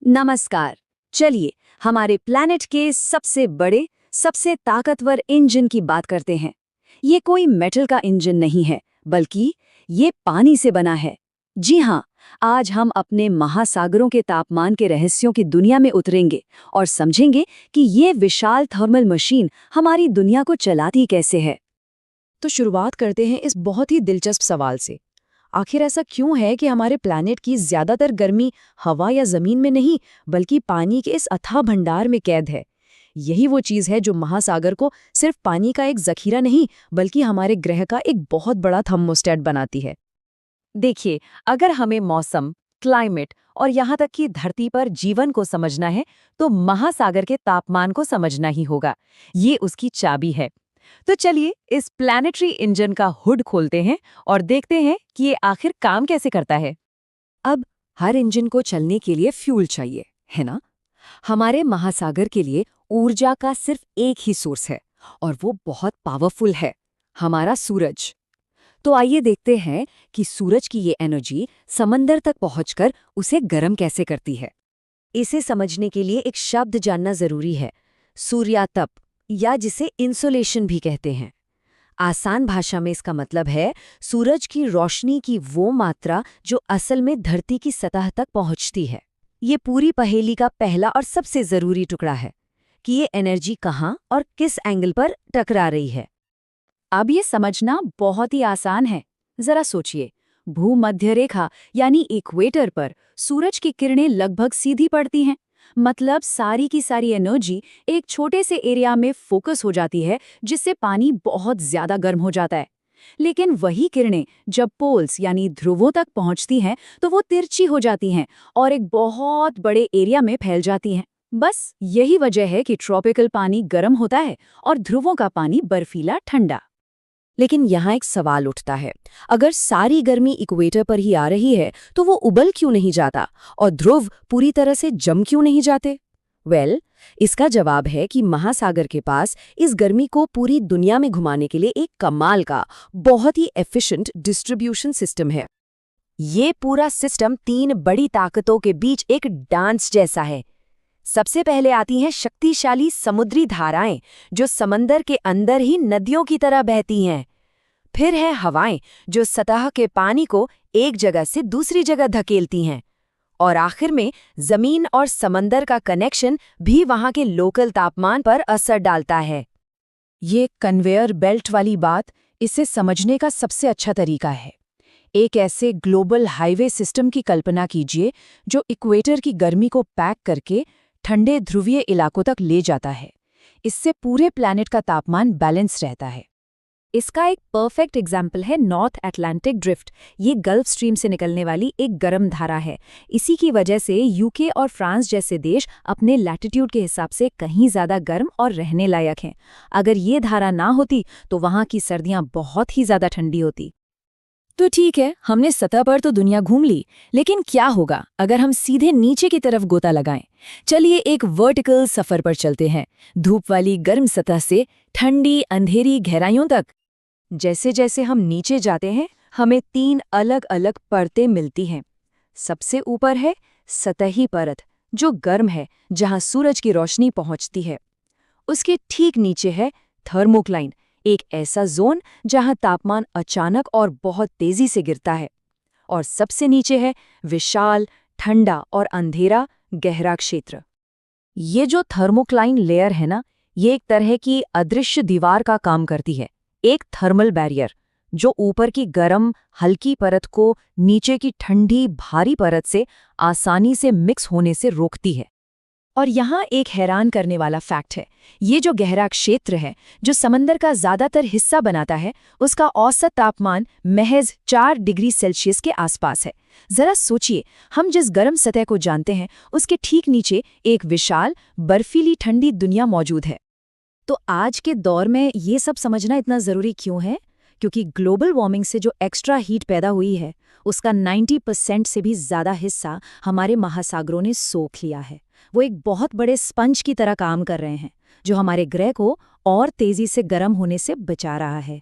नमस्कार। चलिए हमारे प्लैनेट के सबसे बड़े, सबसे ताकतवर इंजन की बात करते हैं। ये कोई मेटल का इंजन नहीं है, बल्कि ये पानी से बना है। जी हाँ, आज हम अपने महासागरों के तापमान के रहस्यों की दुनिया में उतरेंगे और समझेंगे कि ये विशाल थर्मल मशीन हमारी दुनिया को चलाती कैसे है। तो शुरुआत करते हैं इस बहुत ही दिलचस्प सवाल से। आखिर ऐसा क्यों है कि हमारे प्लैनेट की ज्यादातर गर्मी हवा या जमीन में नहीं, बल्कि पानी के इस अथाह भंडार में कैद है? यही वो चीज है जो महासागर को सिर्फ पानी का एक जखीरा नहीं, बल्कि हमारे ग्रह का एक बहुत बड़ा थर्मोस्टेट बनाती है। देखिए, अगर हमें मौसम, क्लाइमेट और यहाँ तक कि धरती पर जीवन को समझना है, तो महासागर के तापमान को समझना ही होगा। ये उसकी चाबी है। तो चलिए इस प्लैनेटरी इंजन का हुड खोलते हैं और देखते हैं कि ये आखिर काम कैसे करता है। अब हर इंजन को चलने के लिए फ्यूल चाहिए, है ना? हमारे महासागर के लिए ऊर्जा का सिर्फ एक ही सोर्स है, और वो बहुत पावरफुल है, हमारा सूरज। तो आइए देखते हैं कि सूरज की ये एनर्जी समंदर तक पहुंचकर उसे गर्म कैसे करती है। इसे समझने के लिए एक शब्द जानना जरूरी है, सूर्यातप, या जिसे इंसोलेशन भी कहते हैं। आसान भाषा में इसका मतलब है सूरज की रोशनी की वो मात्रा जो असल में धरती की सतह तक पहुंचती है। ये पूरी पहेली का पहला और सबसे जरूरी टुकड़ा है कि ये एनर्जी कहाँ और किस एंगल पर टकरा रही है। अब ये समझना बहुत ही आसान है। जरा सोचिए, भूमध्य रेखा यानी इक्वेटर पर सूरज की किरणें लगभग सीधी पड़ती हैं। मतलब सारी की सारी एनर्जी एक छोटे से एरिया में फोकस हो जाती है, जिससे पानी बहुत ज्यादा गर्म हो जाता है। लेकिन वही किरणें जब पोल्स यानी ध्रुवों तक पहुंचती हैं, तो वो तिरछी हो जाती हैं और एक बहुत बड़े एरिया में फैल जाती हैं। बस यही वजह है कि ट्रॉपिकल पानी गर्म होता है और ध्रुवों का पानी बर्फीला ठंडा। लेकिन यहाँ एक सवाल उठता है, अगर सारी गर्मी इक्वेटर पर ही आ रही है, तो वो उबल क्यों नहीं जाता और ध्रुव पूरी तरह से जम क्यों नहीं जाते? इसका जवाब है कि महासागर के पास इस गर्मी को पूरी दुनिया में घुमाने के लिए एक कमाल का, बहुत ही एफिशिएंट डिस्ट्रीब्यूशन सिस्टम है। ये पूरा सिस्टम तीन बड़ी ताकतों के बीच एक डांस जैसा है। सबसे पहले आती हैं शक्तिशाली समुद्री धाराएं, जो समंदर के अंदर ही नदियों की तरह बहती हैं। फिर है हवाएं, जो सतह के पानी को एक जगह से दूसरी जगह धकेलती हैं। और आखिर में जमीन और समंदर का कनेक्शन भी वहां के लोकल तापमान पर असर डालता है। ये कन्वेयर बेल्ट वाली बात, इसे समझने का सबसे अच्छा तरीका है। एक ऐसे ग्लोबल हाईवे सिस्टम की कल्पना कीजिए जो इक्वेटर की गर्मी को पैक करके ठंडे ध्रुवीय इलाकों तक ले जाता है। इससे पूरे प्लैनेट का तापमान बैलेंस रहता है। इसका एक परफेक्ट एग्जाम्पल है नॉर्थ अटलांटिक ड्रिफ्ट। ये गल्फ स्ट्रीम से निकलने वाली एक गर्म धारा है। इसी की वजह से यूके और फ्रांस जैसे देश अपने लैटिट्यूड के हिसाब से कहीं ज़्यादा गर्म और रहने लायक हैं। अगर ये धारा ना होती तो वहाँ की सर्दियाँ बहुत ही ज़्यादा ठंडी होती। तो ठीक है, हमने सतह पर तो दुनिया घूम ली, लेकिन क्या होगा अगर हम सीधे नीचे की तरफ गोता लगाएं? चलिए एक वर्टिकल सफर पर चलते हैं, धूप वाली गर्म सतह से ठंडी अंधेरी गहराइयों तक। जैसे जैसे हम नीचे जाते हैं, हमें तीन अलग अलग परतें मिलती हैं। सबसे ऊपर है सतही परत, जो गर्म है, जहां सूरज की रोशनी पहुंचती है। उसके ठीक नीचे है थर्मोक्लाइन, एक ऐसा जोन जहां तापमान अचानक और बहुत तेजी से गिरता है। और सबसे नीचे है विशाल, ठंडा और अंधेरा गहरा क्षेत्र। ये जो थर्मोक्लाइन लेयर है ना, ये एक तरह की अदृश्य दीवार का काम करती है, एक थर्मल बैरियर जो ऊपर की गर्म हल्की परत को नीचे की ठंडी भारी परत से आसानी से मिक्स होने से रोकती है। और यहाँ एक हैरान करने वाला फैक्ट है, ये जो गहरा क्षेत्र है जो समंदर का ज्यादातर हिस्सा बनाता है, उसका औसत तापमान महज 4 डिग्री सेल्सियस के आसपास है। जरा सोचिए, हम जिस गर्म सतह को जानते हैं, उसके ठीक नीचे एक विशाल बर्फीली ठंडी दुनिया मौजूद है। तो आज के दौर में ये सब समझना इतना ज़रूरी क्यों है? क्योंकि ग्लोबल वार्मिंग से जो एक्स्ट्रा हीट पैदा हुई है, उसका 90% से भी ज़्यादा हिस्सा हमारे महासागरों ने सोख लिया है। वो एक बहुत बड़े स्पंज की तरह काम कर रहे हैं, जो हमारे ग्रह को और तेज़ी से गर्म होने से बचा रहा है।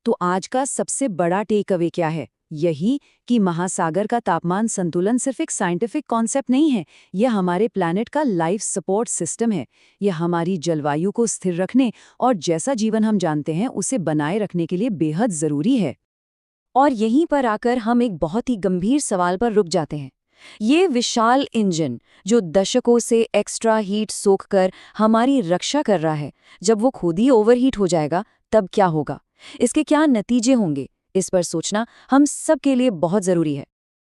तो आज का सबसे बड़ा टेक अवे क्या है? यही कि महासागर का तापमान संतुलन सिर्फ एक साइंटिफिक कॉन्सेप्ट नहीं है, यह हमारे प्लैनेट का लाइफ सपोर्ट सिस्टम है। यह हमारी जलवायु को स्थिर रखने और जैसा जीवन हम जानते हैं उसे बनाए रखने के लिए बेहद जरूरी है। और यहीं पर आकर हम एक बहुत ही गंभीर सवाल पर रुक जाते हैं। ये विशाल इंजन जो दशकों से एक्स्ट्रा हीट सोखकर हमारी रक्षा कर रहा है, जब वो खुद ही ओवरहीट हो जाएगा तब क्या होगा? इसके क्या नतीजे होंगे? इस पर सोचना हम सब के लिए बहुत ज़रूरी है।